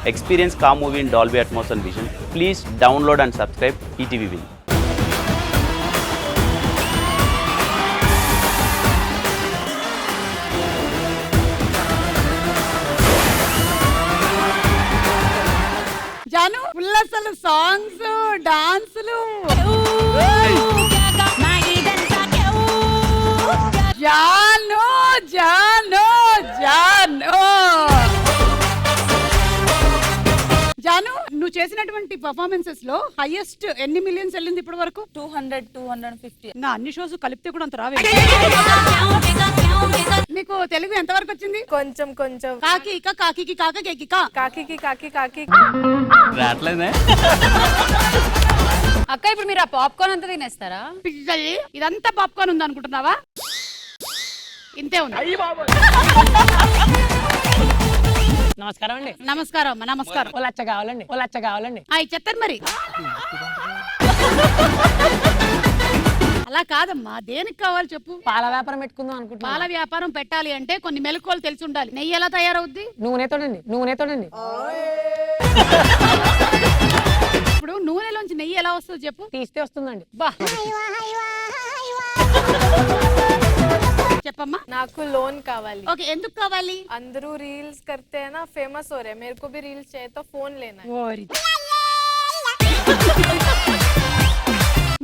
Experience car movie in Dolby Atmos and Vision. Please download and subscribe ETV Win. Janu ఉల్లాసాలు songs డాన్సులు జాను జాను జాను జాను నువ్వు చేసినటువంటి performances లో highest ఎన్ని మిలియన్స్ వెళ్ళింది ఇప్పటి వరకు? 200-250. నా అన్ని షోస్ కలిపితే కూడా అంత రావే. మీకు తెలుగు ఎంత వరకు వచ్చింది? కొంచెం కొంచెం. కాకి ఇక కాకి కాక కేకి కాకి కాకి కాకి. రాట్లేదే అక్క ఇప్పుడు మీరు ఆ పాప్కార్న్ అంతా తినేస్తారా? పిచ్చి ఇదంతా పాప్కార్న్ ఉంది అనుకుంటున్నావా? ఇంతే ఉంది. నమస్కారం అండి. నమస్కారం అమ్మ, నమస్కారం. ఓ లచ్చ కావాలండి, ఓ లచ్చ కావాలండి. చెప్తారు మరి. అలా కాదమ్మా, దేనికి కావాలి చెప్పు? పాల వ్యాపారం పెట్టుకుందాం అనుకుంటున్నా. పాల వ్యాపారం పెట్టాలి అంటే కొన్ని మెలకువలు తెలిసి ఉండాలి. నెయ్యి ఎలా తయారవుద్ది? నూనెతోనండి, నూనెతోనండి. ఇప్పుడు నూనెలోంచి నెయ్యి ఎలా వస్తుందో చెప్పు? తీస్తే వస్తుందండి. బా చెప్పమ్మా. నాకు లోన్ కావాలి. ఓకే, ఎందుకు కావాలి? అందరూ రీల్స్ करते हैं ना, फेमस हो रहे हैं, मेरे को भी रील्स चाहिए तो फोन लेना है. ఓరి.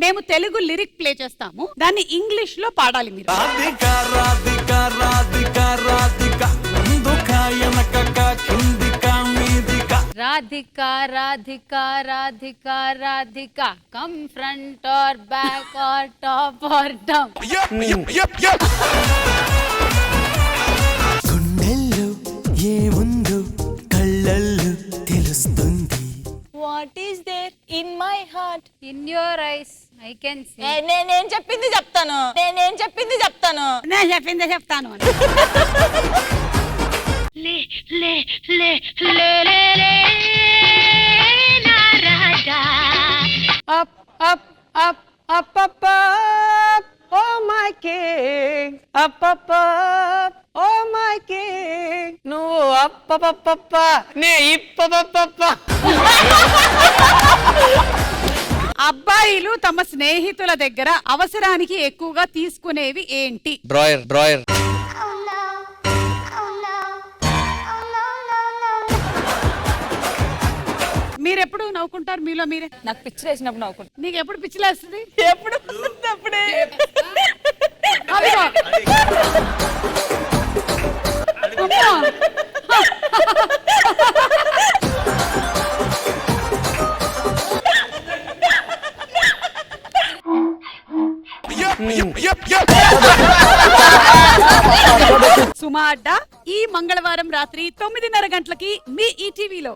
మేము తెలుగు లిరిక్ ప్లే చేస్తాము, దాన్ని ఇంగ్లీష్ లో పాడాలి మీరు. రాధిక రాధిక రాధిక రాధిక ముందుకాయనక కిందిక మీదిక Radhika Radhika Radhika Radhika come front or back or top or down. గుండెల్లో ఏముందో కళ్ళల్లో తెలుస్తుంది. What is there in my heart? In your eyes I can see. నేను చెప్పింది చెప్తాను, నేను చెప్పింది చెప్తాను. నేను చెప్పిందే చెప్తాను. Up up up up up oh my king, up up oh my king. నువ్వు అప్పపప్ప నే ఇప్పపప్ప. అబ్బాయిలు తమ స్నేహితుల దగ్గర అవసరానికి ఎక్కువగా తీసుకునేవి ఏంటి? Drawer drawer. మీరెప్పుడు నవ్వుకుంటారు మీలో మీరే? నాకు పిచ్చి వేసినప్పుడు నవ్వుకుంటా. నీకు ఎప్పుడు పిచ్చిలేస్తుంది? ఎప్పుడు అప్పుడే. అదిగో. అమ్మో. సుమా అడ్డా ఈ మంగళవారం రాత్రి 9:30 గంటలకి మీ ఈటీవీలో.